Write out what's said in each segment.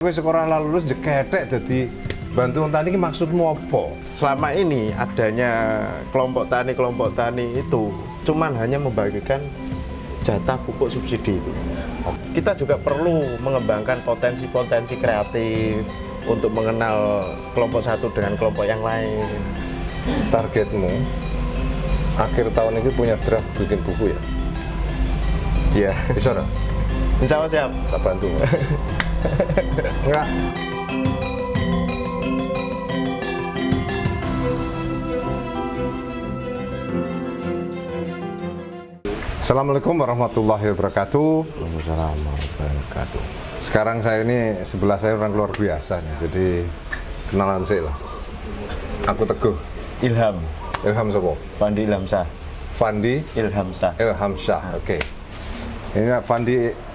Kowe sekolah lulus jeketek dadi bantu tani iki maksudmu apa? Selama ini adanya kelompok tani itu cuman hanya membagikan jatah pupuk subsidi itu. Kita juga perlu mengembangkan potensi-potensi kreatif untuk mengenal kelompok satu dengan kelompok yang lain. Targetmu akhir tahun ini punya draft bikin buku ya? Iya, Bisa ora? insya Allah siap. Tak bantu. Enggak. Assalamualaikum warahmatullahi wabarakatuh. Waalaikumsalam warahmatullahi wabarakatuh. Sekarang saya ini sebelah saya orang luar biasa nih, jadi kenalan sih lah. Aku Teguh. Ilham, Ilham Sopo. Fandi Ilhamsyah. Fandi Ilhamsyah. Ilhamsyah. Oke. Ini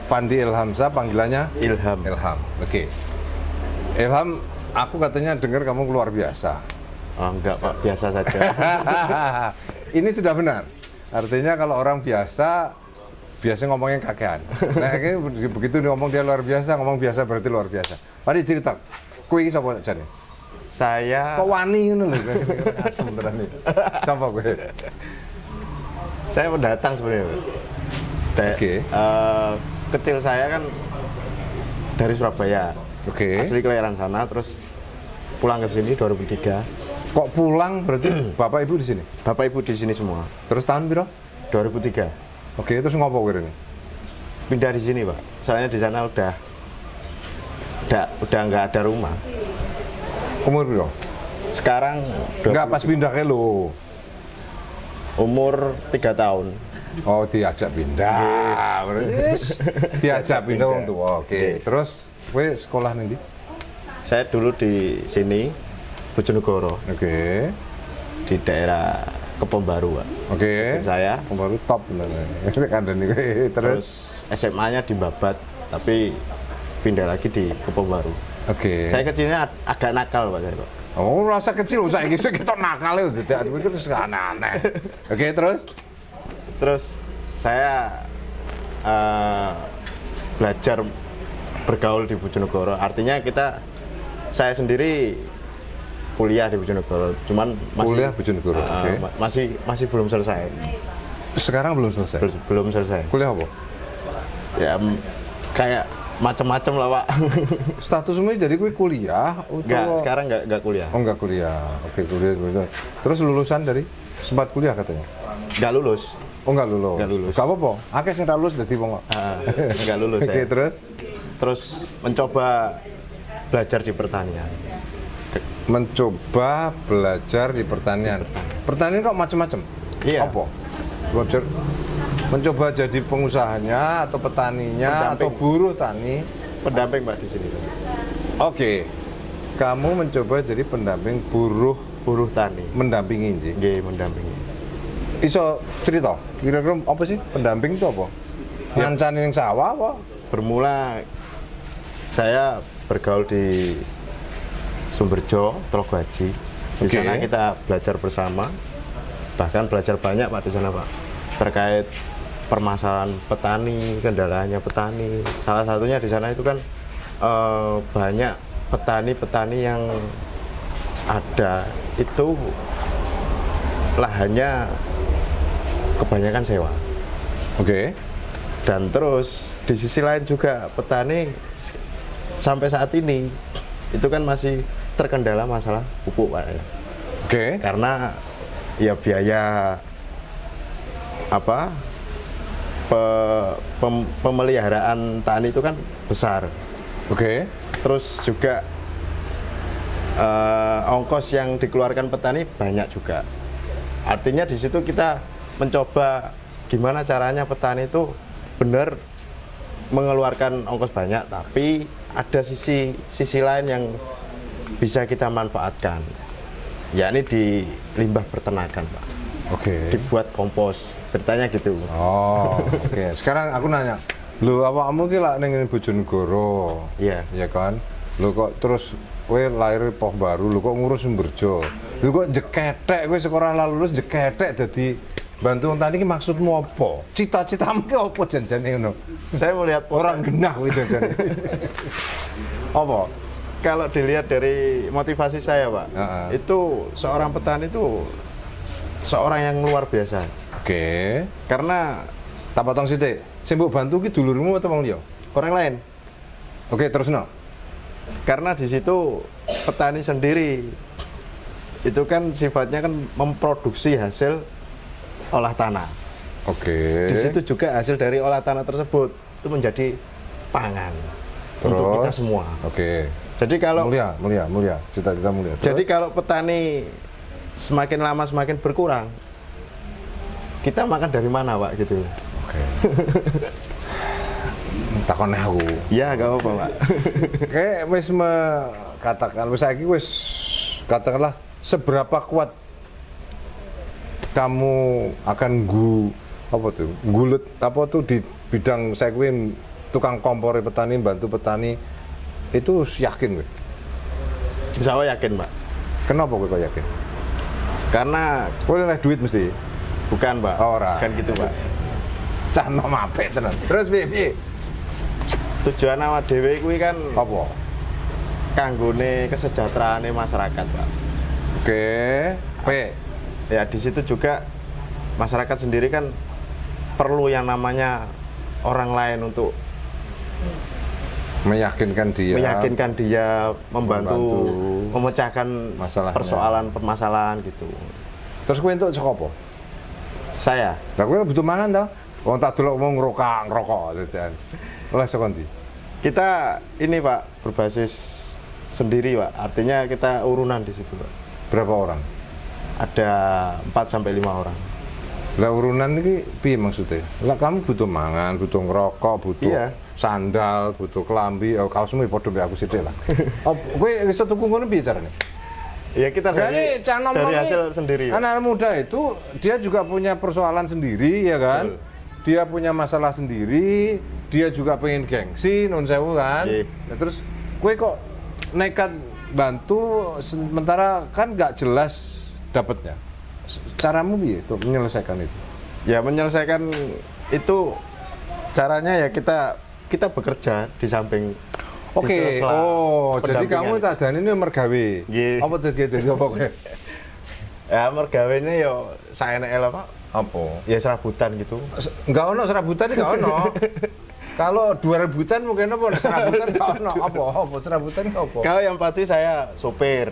Fandi Ilhamsyah, panggilannya Ilham. Ilham. Oke. Ilham, aku katanya dengar kamu luar biasa. Oh, enggak Pak, biasa saja. Ini sudah benar. Artinya kalau orang biasa ngomongnya kakean. Nah, ini begitu ngomong dia luar biasa, ngomong biasa berarti luar biasa. Mari cerita. Kowe iki sapa jane? Saya Kok wani ngono lho. Asem beneran iki. Sapa kowe? Saya pendatang sebenarnya. Oke. Kecil saya kan dari Surabaya. Oke. Asli kelahiran sana, terus pulang ke sini 2003. Kok pulang berarti bapak ibu di sini? Bapak ibu di sini semua. Terus tahun piro? 2003. Oke, terus ngopo kowe ini? Pindah di sini, Pak. Soalnya di sana udah nggak ada rumah. Umur piro? Sekarang Enggak pas pindah ke lo. umur 3 tahun. Oh, diajak pindah. Berarti diajak pindah wong tua. Oke. Terus kowe sekolah ning ndi? Saya dulu di sini Bojonegoro, Oke. di daerah Kebonbaru, Pak. Oke. Kecil saya. Baru top bener. Ini kandani kowe. Terus Terus SMA-nya di Babat, tapi pindah lagi di Kebonbaru. oke. Saya kecilnya agak nakal, Pak. Saya, Pak. Oh, rasa kecil usah iki kita nakal ya tidak mikir terus aneh-aneh. Oke, Terus saya belajar bergaul di Bojonegoro. Artinya saya sendiri kuliah di Bojonegoro, cuman masih Kuliah Bojonegoro, oke. masih belum selesai. sekarang belum selesai. Belum selesai. Kuliah apa? Ya kayak macam-macam lah, Pak. Statusmu jadi kowe kuliah Enggak, sekarang enggak kuliah. Oh, enggak kuliah. Oke, kuliah. Terus lulusan dari sempat kuliah katanya. Enggak lulus. Oh, enggak lulus. Enggak lulus. Enggak apa-apa. Akeh sing ra lulus dadi wong kok. Enggak lulus Oke, saya. terus Mencoba belajar di pertanian. mencoba belajar di pertanian. Pertanian kok macam-macam? Iya. Apa? Belajar mencoba jadi pengusahanya atau petaninya Pendamping. atau buruh tani. Pendamping, Pak, di sini. Oke. Kamu mencoba jadi pendamping buruh Buruh tani. mendampingi nggih. Nggih, mendampingi. Iso cerita, kira-kira apa sih pendamping itu apa? Ya. Ngancani ning sawah apa? Bermula saya bergaul di Sumberjo, Trogoaji. Di Oke. sana kita belajar bersama. Bahkan belajar banyak, Pak, di sana, Pak. Terkait permasalahan petani, kendalanya petani. Salah satunya di sana itu kan banyak petani-petani yang ada itu lahannya kebanyakan sewa. Oke. Dan terus di sisi lain juga petani sampai saat ini itu kan masih terkendala masalah pupuk, Pak. Oke. Karena ya biaya apa pemeliharaan tani itu kan besar. Oke. Terus juga ongkos yang dikeluarkan petani banyak juga. Artinya di situ kita mencoba gimana caranya petani itu benar mengeluarkan ongkos banyak, tapi ada sisi lain yang bisa kita manfaatkan, yakni di limbah peternakan, Pak. Oke. Dibuat kompos, ceritanya gitu. Oh, oke. Sekarang aku nanya, lu awakmu ki lak ning Bojonegoro. Iya. Iya kan? Lu kok terus kowe lahir Pohbaru, lu kok ngurus Sumberjo. Lu kok jeketek kowe sekolah lulus jeketek dadi bantu wong tani iki maksudmu apa? Cita-citamu ki apa janjane ngono? Saya melihat Orang genah kuwi janjane. Apa? kalau dilihat dari motivasi saya, Pak, itu seorang petani itu seorang yang luar biasa. Oke. Karena Tak potong sithik. Sing mbok bantu ki dulurmu atau wong liya? orang lain. Oke, terusno. Karena di situ petani sendiri itu kan sifatnya kan memproduksi hasil olah tanah. Oke. Di situ juga hasil dari olah tanah tersebut itu menjadi pangan untuk kita semua. Oke. Jadi kalau Mulia, cita-cita mulia. jadi kalau petani semakin lama semakin berkurang, kita makan dari mana, Pak, gitu. Oke. Takon aku. Iya, gak apa-apa, Pak. Kayak wis katakan wis saiki wis katakanlah seberapa kuat kamu akan gulet apa tuh di bidang saya kuwi tukang kompor petani, bantu petani itu yakin gue. Insya Allah yakin, Pak. Kenapa gue kok yakin? Karena Kowe oleh duit mesti. bukan, Pak. Ora. Bukan gitu, Pak. Cah nom apik tenan. Terus piye? Tujuan awak dhewe kuwi kan Apa? kanggone kesejahteraane masyarakat, Pak. Oke. P. Ya di situ juga masyarakat sendiri kan perlu yang namanya orang lain untuk Meyakinkan dia membantu memecahkan masalahnya. permasalahan gitu. Terus kowe entuk saka apa? Saya Lah kowe butuh mangan to? Wong tak delok wong ngerokok dadan. Oleh saka ndi? kita ini, Pak, berbasis sendiri, Pak. Artinya kita urunan di situ, Pak. Berapa orang? Ada 4 sampai 5 orang. Lah urunan iki piye maksudnya? Lah kamu butuh mangan, butuh ngerokok, butuh Iya. sandal, butuh kelambi, kaosmu padha mbek aku sithik lah. Kowe iso tuku ngono piye carane? Ya kita Jadi dari hasil sendiri, Pak. Anak muda itu dia juga punya persoalan sendiri ya kan? Betul. Dia punya masalah sendiri, dia juga pengen gengsi, nun sewu kan? Iya. Nah, terus kue kok nekat bantu sementara kan nggak jelas dapatnya. Caramu piye untuk menyelesaikan itu? Ya menyelesaikan itu caranya ya kita bekerja di samping. di Oke, sela-sela jadi pendampingan. kamu tadane ini mergawe. Nggih. Apa tuh gitu apa kowe? Ya mergawene yo saeneke lho, Pak. Apa? Ya serabutan gitu. Enggak ono serabutan enggak ono. Kalau 2000-an mungkin apa serabutan enggak ono. Apa serabutan apa? Kalau yang pasti saya sopir.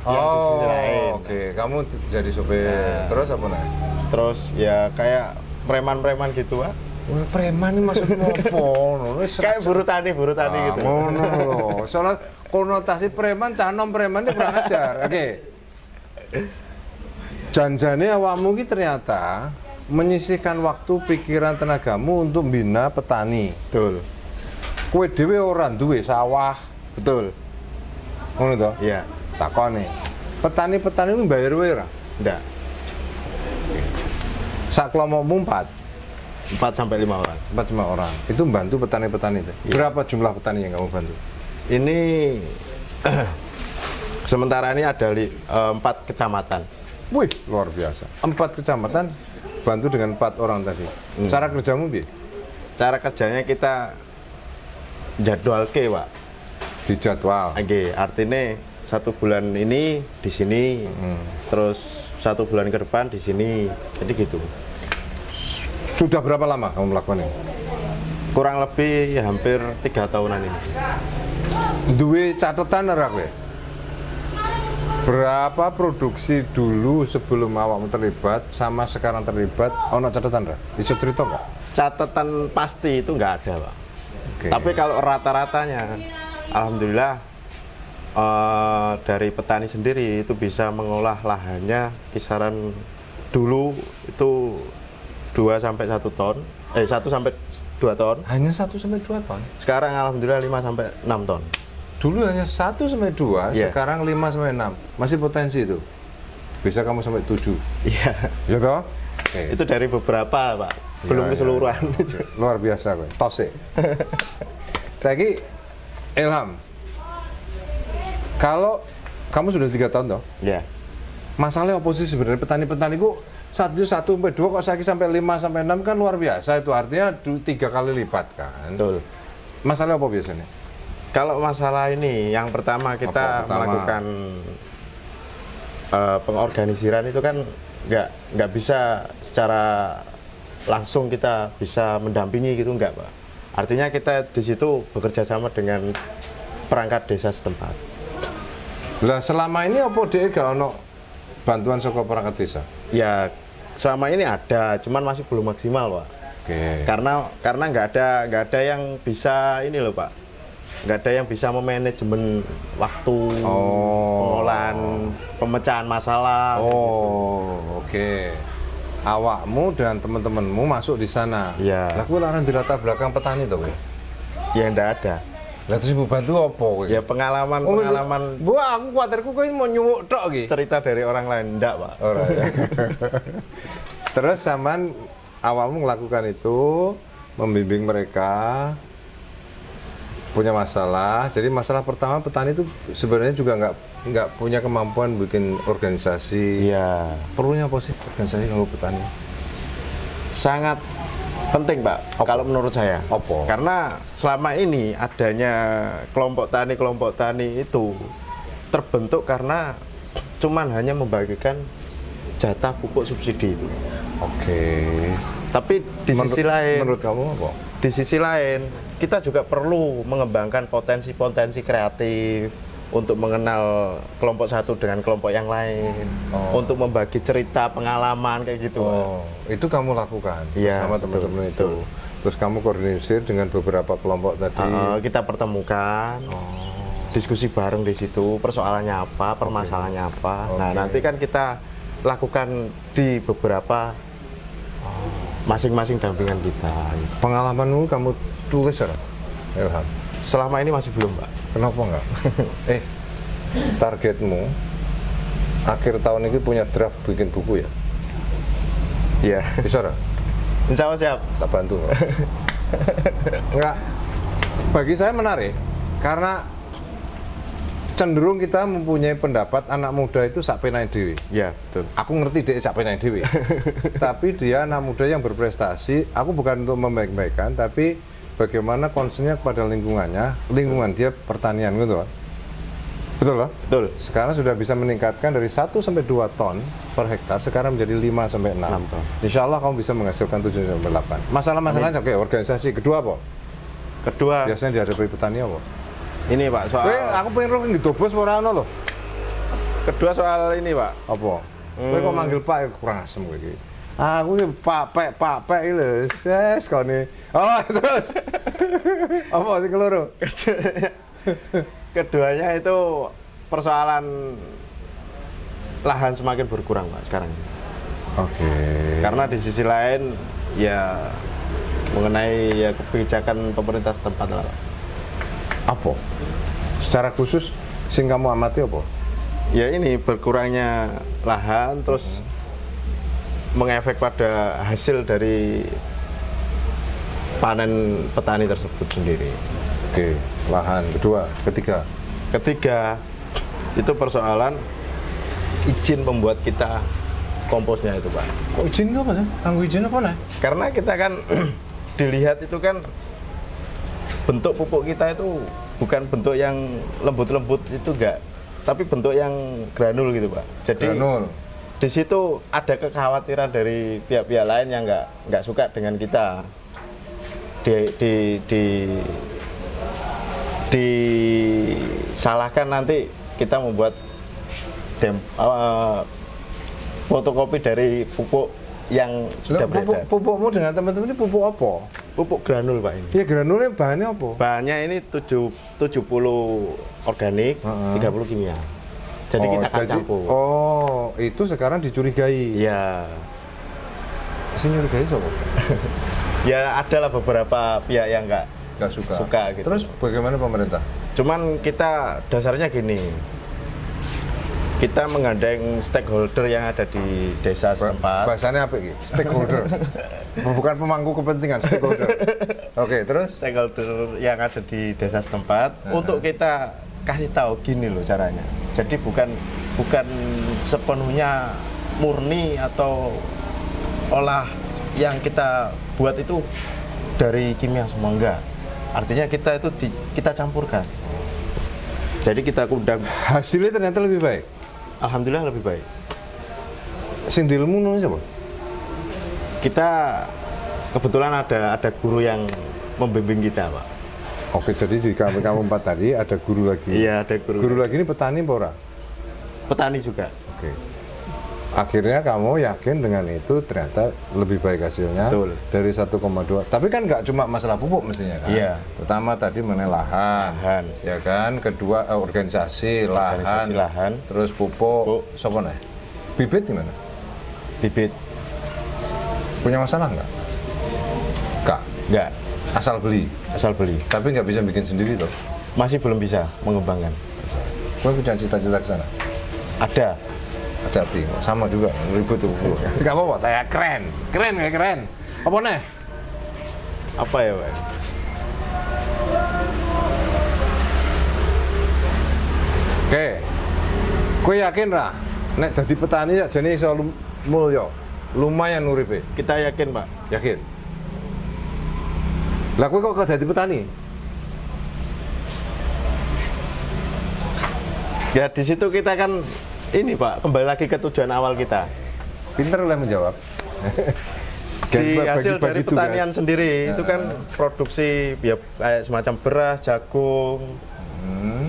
Yang di sisi lain. Oke, kamu jadi sopir. Nah. Terus apa nih? Terus ya kayak preman-preman gitu, Pak. Wah, preman ini maksudnya apa? Kayak buru tani gitu. Ngono lho. Soalnya konotasi preman, canom preman itu kurang ajar. Oke. Janjane awakmu ki ternyata menyisihkan waktu, pikiran, tenagamu untuk bina petani. Betul. Kowe dhewe ora duwe sawah. Betul. Ngono to? Iya. Takone. Petani-petani kuwi bayar wae ora? Enggak. Sak kelompokmu 4 sampai 5 orang. 4 orang. Itu bantu petani-petani itu. Iya. Berapa jumlah petani yang kamu bantu? Ini sementara ini ada 4 kecamatan. Wih, luar biasa. 4 kecamatan bantu dengan 4 orang tadi. Cara kerjamu piye? Cara kerjanya kita jadwal ke, Pak. Dijadwal. Oke, artinya 1 bulan ini di sini, terus 1 bulan ke depan di sini. Jadi gitu. Sudah berapa lama kamu melakukan ini? Kurang lebih ya hampir 3 tahunan ini. Duwe catatan ora kowe? Berapa produksi dulu sebelum awakmu terlibat sama sekarang terlibat? Ono catatan ora? Bisa cerita enggak? Catatan pasti itu nggak ada, Pak. Oke. Tapi kalau rata-ratanya, alhamdulillah dari petani sendiri itu bisa mengolah lahannya kisaran dulu itu 2 sampai 1 ton, 1 sampai 2 ton. Hanya 1 sampai 2 ton. Sekarang alhamdulillah 5 sampai 6 ton. Dulu hanya 1 sampai 2, Iya. sekarang 5 sampai 6. Masih potensi itu. Bisa kamu sampai 7. Iya. Ya toh? Oke. Itu dari beberapa, Pak. Belum Ya, keseluruhan. ya. Oke. Luar biasa kowe. Tose. Saiki Ilham. Kalau kamu sudah 3 tahun toh? Ya. Masalahnya oposisi sebenarnya petani-petani ku 1 sampai 2 kok sampai 5 sampai 6 kan luar biasa itu, artinya 3 kali lipat kan. Betul. Masalah apa biasanya? Kalau masalah ini, yang pertama kita melakukan pengorganisiran itu kan nggak bisa secara langsung kita bisa mendampingi gitu, nggak Pak. Artinya kita di situ bekerja sama dengan perangkat desa setempat. Lah selama ini apa DE gak ono bantuan saka perangkat desa? Ya selama ini ada, cuman masih belum maksimal Pak. Oke. Karena nggak ada yang bisa ini loh Pak, nggak ada yang bisa memanajemen waktu, pengolahan, pemecahan masalah. Oke. Awakmu dan teman-temanmu masuk di sana. Iya. Lah kuwi laran di latar belakang petani to kowe? Ya nggak ada. Lah terus ibu bantu apa kowe? Ya pengalaman. Bu, aku kuatirku kowe mau nyuwuk tok iki. Cerita dari orang lain, enggak Pak. Ora ya. Terus sampean awakmu melakukan itu, membimbing mereka punya masalah. Jadi masalah pertama, petani itu sebenarnya juga nggak punya kemampuan bikin organisasi. Iya. Perlunya apa sih organisasi kanggo petani? Sangat penting Pak, kalau menurut saya. Apa? Karena selama ini adanya kelompok tani itu terbentuk karena cuman hanya membagikan jatah pupuk subsidi itu. Oke. Tapi di sisi lain, menurut kamu apa? Di sisi lain, kita juga perlu mengembangkan potensi-potensi kreatif untuk mengenal kelompok satu dengan kelompok yang lain, untuk membagi cerita, pengalaman kayak gitu. Itu kamu lakukan ya, bersama teman-teman itu. Terus kamu koordinasi dengan beberapa kelompok tadi. Kita pertemukan, diskusi bareng di situ, persoalannya apa, permasalahannya apa. Nah, nanti kan kita lakukan di beberapa masing-masing dampingan kita. Gitu. Pengalamanmu kamu tulis ya, Ilham? Selama ini masih belum, Pak. Kenapa enggak? Targetmu akhir tahun ini punya draft bikin buku ya? Iya. Bisa nggak? Insya Allah siap. Tak bantu. Enggak. Bagi saya menarik karena cenderung kita mempunyai pendapat anak muda itu sak penai dewe. Iya, betul. Aku ngerti dia sak penai dewe. Tapi dia anak muda yang berprestasi. Aku bukan untuk membaik-baikan, tapi bagaimana concernnya kepada lingkungannya, lingkungan dia pertanian gitu. Betul lah? Betul. Sekarang sudah bisa meningkatkan dari 1 sampai 2 ton per hektar, sekarang menjadi 5 sampai 6 ton. Insya Allah kamu bisa menghasilkan 7 sampai 8. Masalah-masalahnya oke, organisasi. Kedua apa? Kedua. Biasanya dihadapi petani apa? Ini Pak, soal... aku pengen roh ditobos ora ono loh. Kedua soal ini Pak. Apa? Kowe kok manggil Pak kurang asem kowe iki. Aku ki Pak Pek iki lho. Ses kene. Oh, terus. Apa sing keloro? Keduanya itu persoalan lahan semakin berkurang Pak sekarang. Oke. Karena di sisi lain ya mengenai ya kebijakan pemerintah setempat lah Pak. Apa? Secara khusus sing kamu amati apa? Ya ini berkurangnya lahan terus mengefek pada hasil dari panen petani tersebut sendiri. Oke, lahan. Kedua, ketiga itu persoalan izin membuat kita komposnya itu Pak. Kok izin apa sih? Kanggo izin apa nih? Karena kita kan dilihat itu kan bentuk pupuk kita itu bukan bentuk yang lembut-lembut itu enggak, tapi bentuk yang granul gitu Pak. Jadi granul. Di situ ada kekhawatiran dari pihak-pihak lain yang nggak suka dengan kita. Disalahkan nanti kita membuat fotokopi dari pupuk yang sudah beredar. Pupukmu dengan teman-teman ini pupuk apa? Pupuk granul Pak ini. Ya granulnya bahannya apa? Bahannya ini 70 organik, 30 kimia. Jadi kita akan campur. Oh, itu sekarang dicurigai. Iya. Si nyurigai siapa? Ya adalah beberapa pihak yang nggak suka gitu. Terus bagaimana pemerintah? Cuman kita dasarnya gini. Kita menggandeng stakeholder yang ada di desa setempat. Bahasanya apa ini? Stakeholder. Bukan pemangku kepentingan, stakeholder. Oke, terus? Stakeholder yang ada di desa setempat untuk kita kasih tahu gini loh caranya. Jadi bukan sepenuhnya murni atau olah yang kita buat itu dari kimia semua, enggak. Artinya kita itu kita campurkan. Jadi kita undang. Hasilnya ternyata lebih baik. Alhamdulillah lebih baik. Sing dilemu nulis apa? Kita kebetulan ada guru yang membimbing kita, Pak. Oke, jadi di kamu 4 tadi ada guru lagi. Iya, ada guru. Guru lagi ini petani apa ora? Petani juga. Oke. Akhirnya kamu yakin dengan itu ternyata lebih baik hasilnya. Betul. Dari 1,2. Tapi kan nggak cuma masalah pupuk mestinya kan. Iya. Pertama tadi mengenai lahan. Ya kan. Kedua organisasi lahan. Terus pupuk. Sopo nih? Bibit gimana? Bibit. Punya masalah nggak? Nggak. Asal beli. Tapi nggak bisa bikin sendiri toh. Masih belum bisa mengembangkan. Gue punya cita-cita ke sana. Ada. Hati-hati, sama juga ribut tuh. Gak apa-apa, kayak keren. Apa nih? Apa ya, Pak? Oke, gue yakin lah. Nek jadi petani ya jadi iso mulya, lumayan uripe. Kita yakin, Pak. Yakin. Lah gue kok jadi petani? Ya di situ kita kan ini, Pak, kembali lagi ke tujuan awal kita. Pinter lah menjawab. Di hasil dari pertanian sendiri itu kan produksi ya kayak semacam beras, jagung,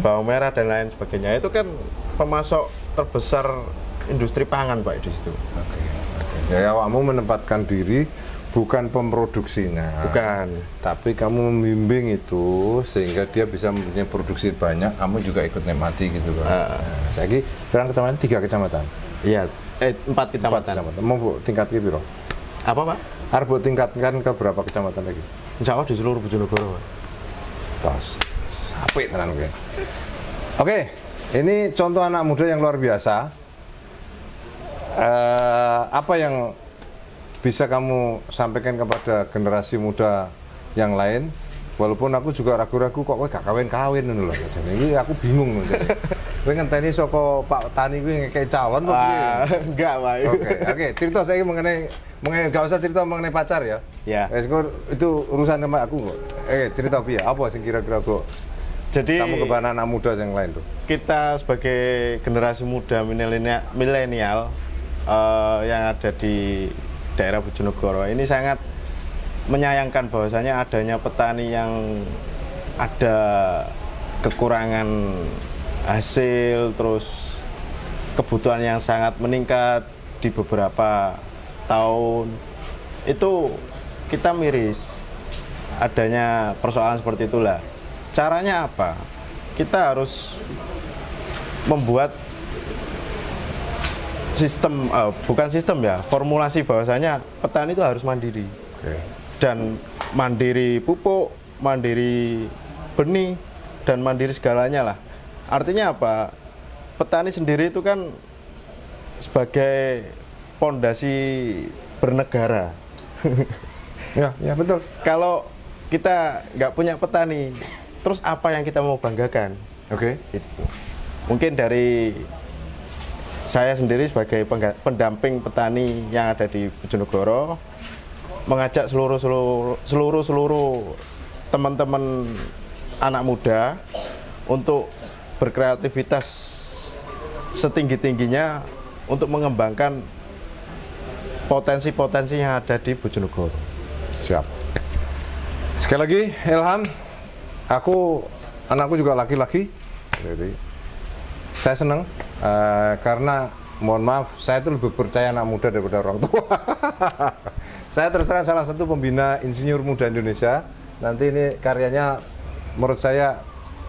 bawang merah dan lain sebagainya. Itu kan pemasok terbesar industri pangan, Pak, di situ. Oke. Ya kamu menempatkan diri bukan pemproduksinya. Bukan. Tapi kamu membimbing itu sehingga dia bisa mempunyai produksi banyak, kamu juga ikut nikmati gitu kan. Saya kira sekarang kecamatan 3 kecamatan. Iya, 4 kecamatan. Mau bu tingkat ke piro? Apa, Pak? Harus bu tingkatkan ke berapa kecamatan lagi? Insya Allah di seluruh Bojonegoro, Pak. Tos. Apik tenan kowe. Oke, ini contoh anak muda yang luar biasa. Apa yang bisa kamu sampaikan kepada generasi muda yang lain? Walaupun aku juga ragu-ragu kok kowe gak kawin-kawin ngono lho. Jadi ini aku bingung ngono. Kowe ngenteni saka Pak Tani kuwi ngekek calon apa piye? Enggak, Pak. Oke, cerita saya mengenai gak usah cerita mengenai pacar ya. Ya. Itu urusan sama aku kok. Cerita piye? Apa sing kira-kira kok? Jadi Kamu kepada anak muda yang lain tuh. Kita sebagai generasi muda milenial yang ada di daerah Bojonegoro ini sangat menyayangkan bahwasanya adanya petani yang ada kekurangan hasil, terus kebutuhan yang sangat meningkat di beberapa tahun. Itu kita miris adanya persoalan seperti itulah. Caranya apa? Kita harus membuat sistem, bukan sistem ya, formulasi bahwasanya petani itu harus mandiri. Dan mandiri pupuk, mandiri benih, dan mandiri segalanya lah. Artinya apa? Petani sendiri itu kan sebagai pondasi bernegara. Ya betul. Kalau kita nggak punya petani, terus apa yang kita mau banggakan? Oke. Mungkin dari saya sendiri sebagai pendamping petani yang ada di Bojonegoro, mengajak seluruh teman-teman anak muda untuk berkreativitas setinggi-tingginya untuk mengembangkan potensi-potensi yang ada di Bojonegoro. Siap. Sekali lagi, Ilham, anakku juga laki-laki. Jadi, saya senang karena mohon maaf, saya itu lebih percaya anak muda daripada orang tua. Saya terus terang salah satu pembina insinyur muda Indonesia. Nanti ini karyanya menurut saya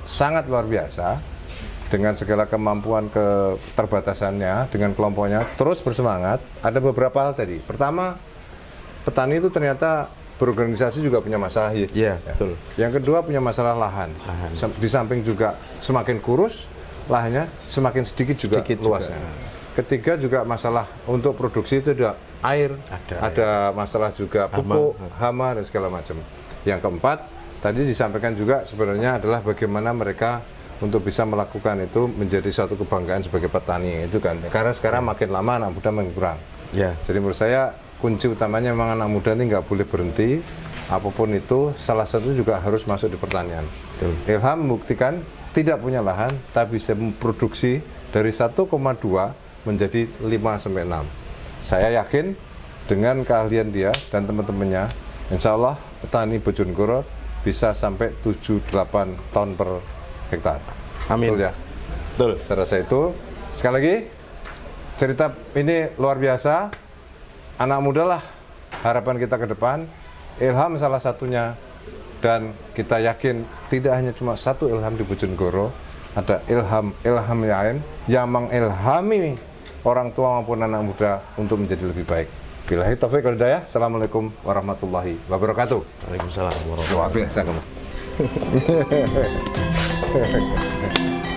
sangat luar biasa dengan segala kemampuan keterbatasannya dengan kelompoknya terus bersemangat. Ada beberapa hal tadi. Pertama, petani itu ternyata berorganisasi juga punya masalah. Iya, betul. Yang kedua punya masalah lahan. Di samping juga semakin kurus lahannya, semakin sedikit juga luasnya. Ketiga juga masalah untuk produksi itu ada air, ada masalah juga pupuk, hama dan segala macam. Yang keempat tadi disampaikan juga sebenarnya adalah bagaimana mereka untuk bisa melakukan itu menjadi suatu kebanggaan sebagai petani itu kan. Karena sekarang makin lama anak muda makin kurang. Ya. Jadi menurut saya kunci utamanya memang anak muda ini nggak boleh berhenti. Apapun itu, salah satu juga harus masuk di pertanian. Betul. Ilham membuktikan tidak punya lahan, tapi bisa memproduksi dari 1,2 menjadi 5-6. Saya yakin dengan keahlian dia dan teman-temannya, insya Allah petani Bojonegoro bisa sampai 7-8 ton per hektar. Amin. Betul ya? Betul. Saya rasa itu. Sekali lagi, cerita ini luar biasa. Anak muda lah harapan kita ke depan. Ilham salah satunya. Dan kita yakin tidak hanya cuma satu ilham di Bojonegoro, ada ilham lain yang mengilhami orang tua maupun anak muda untuk menjadi lebih baik. Billahi taufiq wal hidayah. Assalamualaikum warahmatullahi wabarakatuh. Waalaikumsalam warahmatullahi wabarakatuh. Luar biasa kamu.